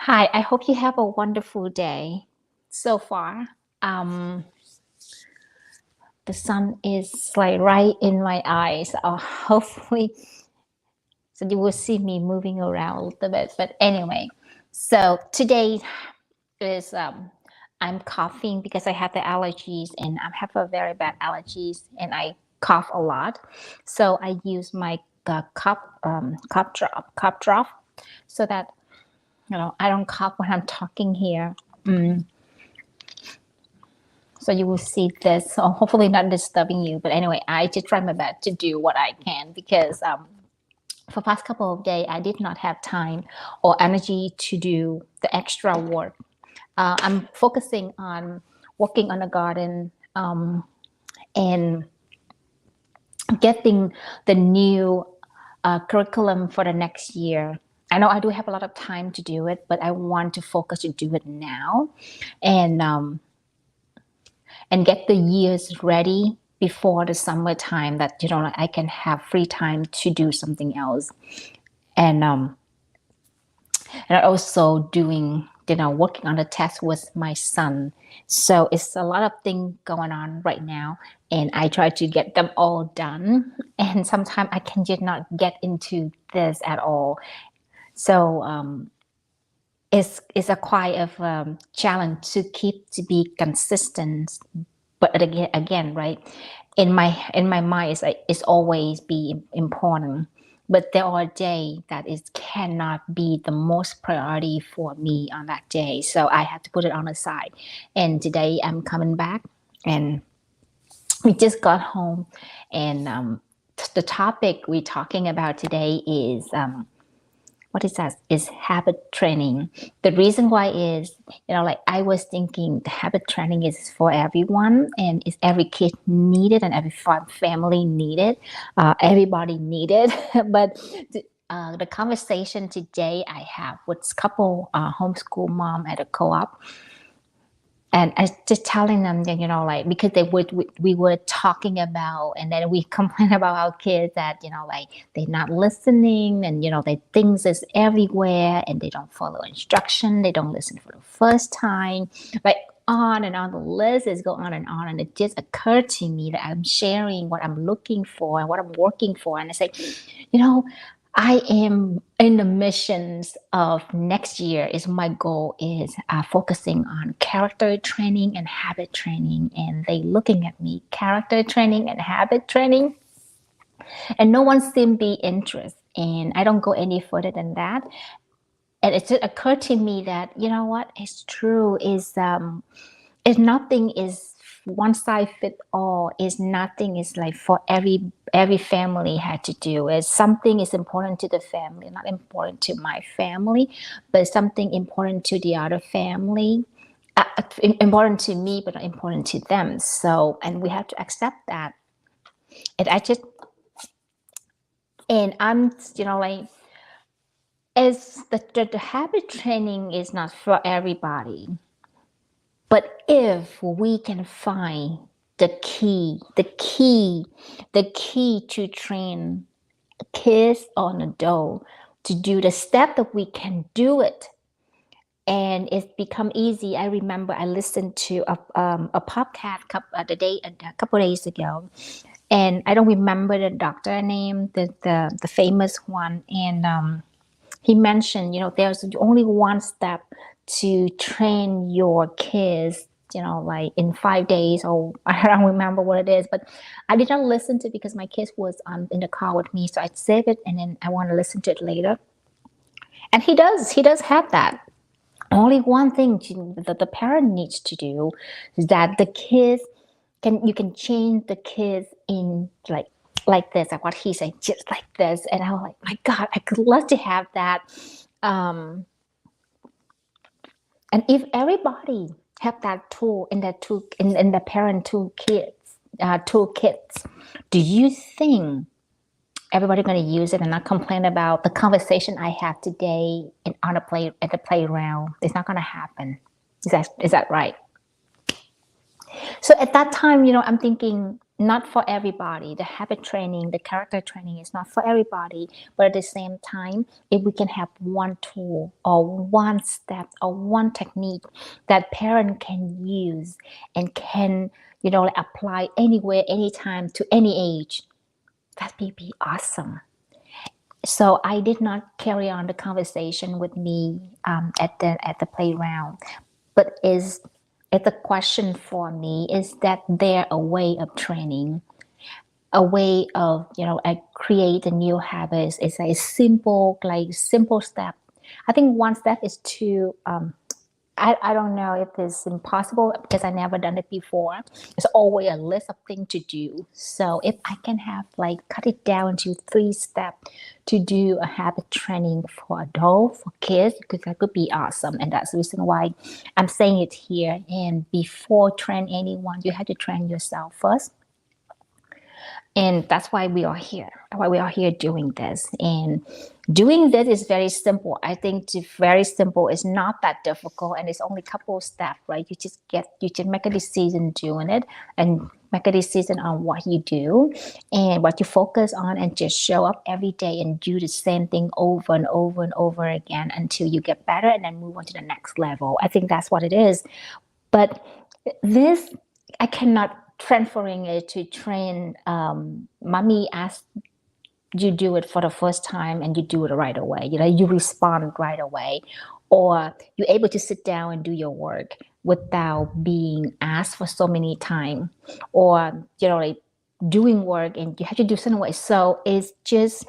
Hi, I hope you have a wonderful day so far. Um, the sun is like right in my eyes. Hopefully, so you will see me moving around a little bit. But anyway, so today is I'm coughing because I have the allergies and I have a very bad allergies and I cough a lot. So I use my cup drop so that I don't cough when I'm talking here. Mm. So you will see this. So hopefully not disturbing you. But anyway, I just try my best to do what I can because for past couple of days I did not have time or energy to do the extra work. I'm focusing on working on the garden and getting the new curriculum for the next year. I know I do have a lot of time to do it, but I want to focus to do it now, and get the years ready before the summertime that like I can have free time to do something else. And also doing working on the test with my son. So it's a lot of things going on right now, and I try to get them all done, and sometimes I can just not get into this at all. So it's a quite of challenge to keep to be consistent. But again, right, in my mind, it's always be important. But there are days that it cannot be the most priority for me on that day, so I have to put it on the side. And today I'm coming back, and we just got home, and the topic we're talking about today is what is that? Is habit training. The reason why is, like I was thinking the habit training is for everyone and is every kid needed and every family needed, everybody needed. But the conversation today I have with a couple homeschool mom at a co-op, and I just telling them that, like, because we were talking about, and then we complain about our kids that, like they're not listening, and, they things is everywhere and they don't follow instruction. They don't listen for the first time, like on and on. The list is go on. And it just occurred to me that I'm sharing what I'm looking for and what I'm working for. And I say, you know, I am in the missions of next year is my goal is focusing on character training and habit training. And they looking at me, character training and habit training. And no one seemed to be interested. And I don't go any further than that. And it just occurred to me that, what is true is nothing is one size fit all. Is nothing is like for every family had to do. Is something is important to the family, not important to my family, but something important to the other family, important to me but not important to them. So, and we have to accept that. And I just, and I'm, like, as the habit training is not for everybody. But if we can find the key to train kids on adult to do the step that we can do it, and it's become easy. I remember I listened to a podcast a couple of days ago, and I don't remember the doctor name, the famous one, and he mentioned, there's only one step to train your kids, like in 5 days, or I don't remember what it is, but I did not listen to it because my kids was in the car with me. So I saved it and then I want to listen to it later. And he does have that. Only one thing that the parent needs to do is that the kids you can change the kids in like this, like what he said, just like this. And I was like, my God, I could love to have that. Um, and if everybody have that tool in the parent toolkits, do you think everybody going to use it and not complain about the conversation I have today on at the playground? It's not going to happen. Is that right? So at that time, I'm thinking, not for everybody. The habit training, the character training is not for everybody. But at the same time, if we can have one tool or one step or one technique that parent can use and can, like apply anywhere, anytime, to any age, that would be awesome. So I did not carry on the conversation with me at the playground, but it's a question for me: is that there a way of training, a way of create a new habits? It's a simple step. I think one step is to I don't know if it's impossible because I never done it before. It's always a list of things to do. So if I can have cut it down to 3 steps to do a habit training for adults, for kids, because that could be awesome. And that's the reason why I'm saying it here. And before train anyone, you have to train yourself first. And that's why we are here, doing this. And doing this is very simple. I think it's very simple. It's not that difficult, and it's only a couple of steps, right? You just make a decision doing it, and make a decision on what you do and what you focus on, and just show up every day and do the same thing over and over and over again until you get better, and then move on to the next level. I think that's what it is. But this, I cannot transferring it to train. Mommy asked you do it for the first time and you do it right away. You respond right away, or you're able to sit down and do your work without being asked for so many time, or like doing work and you have to do something way. So it's just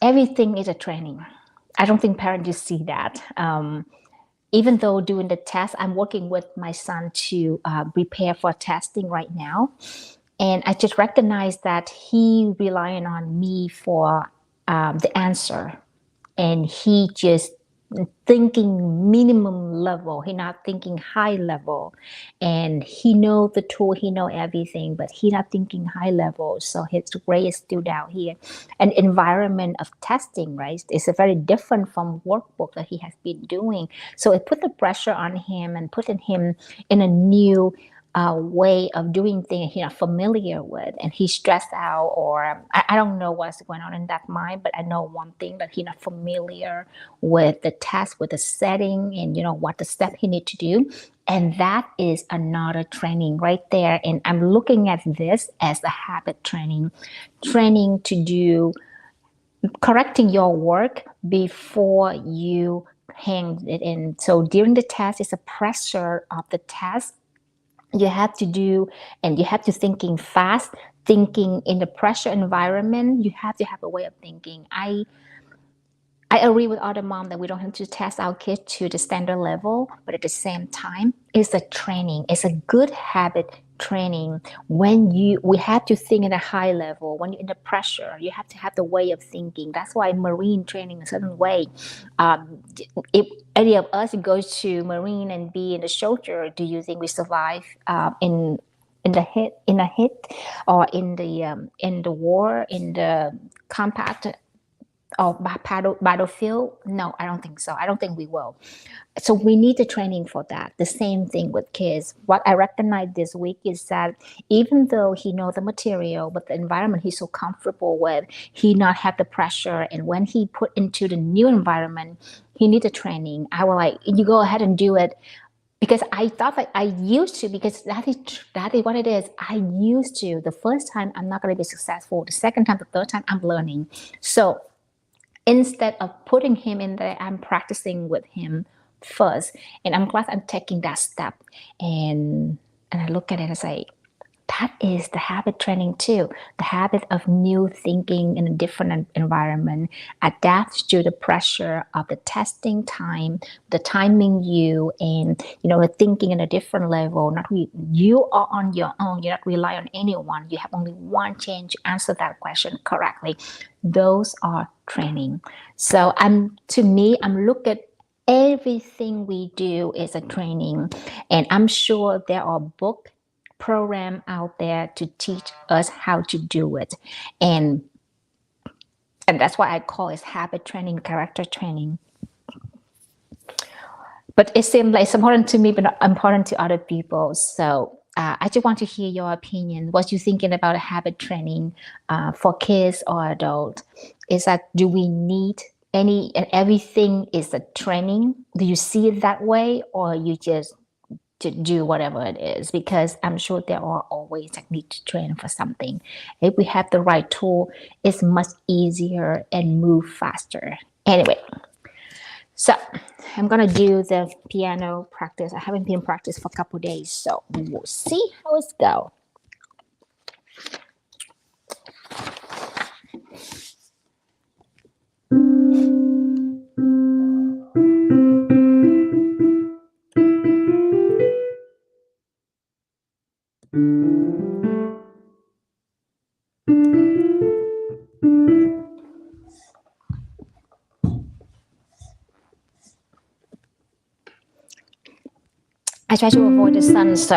everything is a training. I don't think parents just see that. Even though doing the test, I'm working with my son to prepare for testing right now. And I just recognize that he relying on me for the answer. And he just thinking minimum level. He not thinking high level. And he know the tool, he know everything, but he not thinking high level. So his grade is still down here. An environment of testing, right, is a very different from workbook that he has been doing. So it put the pressure on him and putting him in a new way of doing things he's not familiar with, and he's stressed out, or I don't know what's going on in that mind, but I know one thing, that he's not familiar with the task, with the setting, and what the step he need to do. And that is another training right there. And I'm looking at this as a habit training to do, correcting your work before you hang it in. So during the test, it's a pressure of the test you have to do, and you have to thinking fast, thinking in the pressure environment. You have to have a way of thinking. I agree with other mom that we don't have to test our kids to the standard level, but at the same time, it's a training. It's a good habit training. We have to think at a high level. When you're in the pressure, you have to have the way of thinking. That's why Marine training a certain way. If any of us goes to Marine and be in the soldier, do you think we survive in the hit, or in the war, in the compact or battlefield? No, I don't think so. I don't think we will. So we need the training for that. The same thing with kids. What I recognize this week is that even though he knows the material, but the environment he's so comfortable with, he not have the pressure. And when he put into the new environment, he need the training. I will you go ahead and do it. Because I thought that I used to, because that is what it is. I used to. The first time, I'm not going to be successful. The second time, the third time, I'm learning. So instead of putting him in there, I'm practicing with him first. And I'm glad I'm taking that step. And I look at it and say, that is the habit training too. The habit of new thinking in a different environment, adapt to the pressure of the testing time, the timing and the thinking in a different level. You are on your own. You're not relying on anyone. You have only one chance to answer that question correctly. Those are training. So to me, I'm looking at everything we do is a training, and I'm sure there are books, program out there to teach us how to do it, and that's why I call it habit training, character training. But it seems like it's important to me, but not important to other people. So I just want to hear your opinion. What you thinking about habit training for kids or adult? Is that do we need any and everything is a training? Do you see it that way, or you just to do whatever it is? Because I'm sure there are always technique to train for something. If we have the right tool, it's much easier and move faster. Anyway, so I'm gonna do the piano practice. I haven't been practice for a couple days, so we'll see how it's go. I try to avoid the sun, so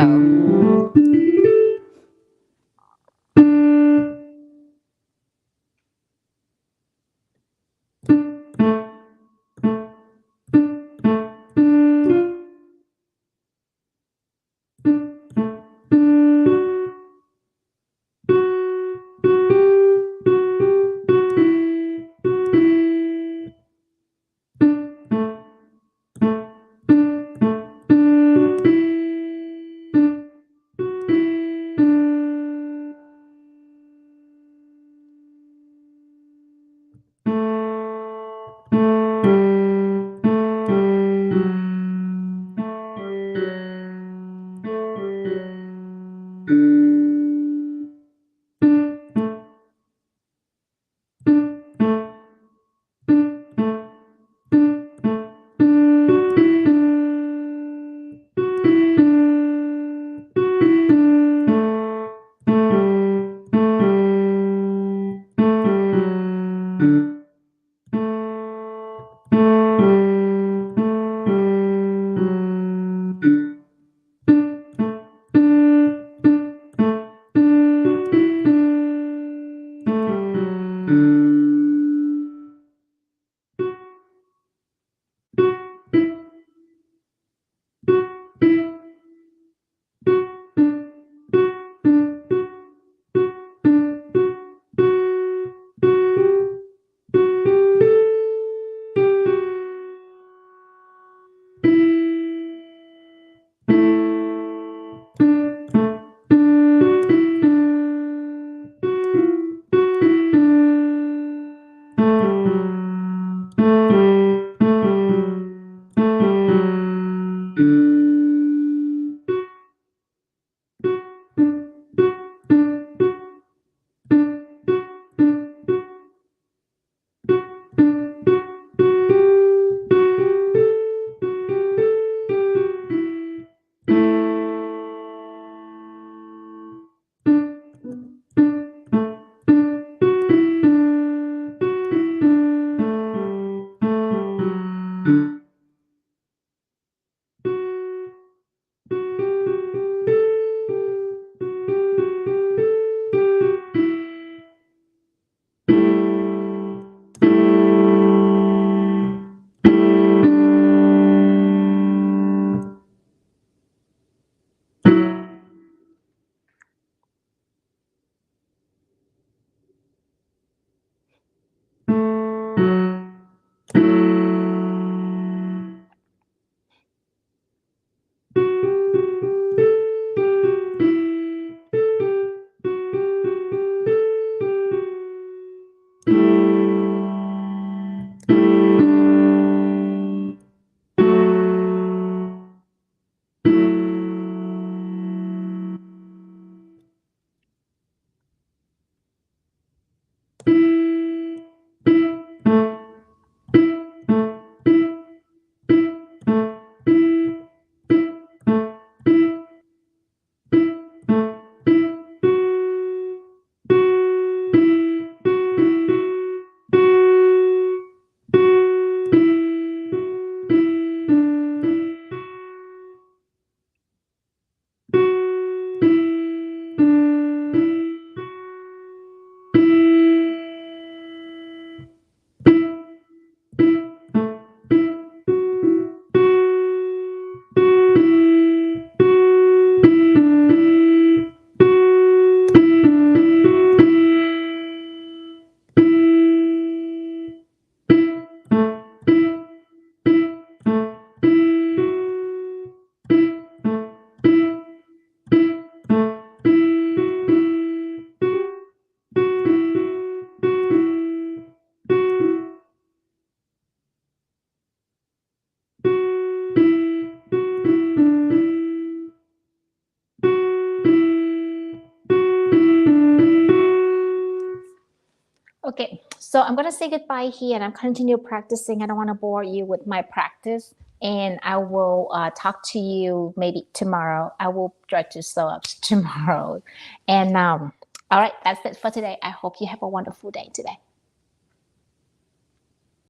So I'm gonna say goodbye here, and I'm continue practicing. I don't want to bore you with my practice, and I will talk to you maybe tomorrow. I will try to show up tomorrow, and all right, that's it for today. I hope you have a wonderful day today.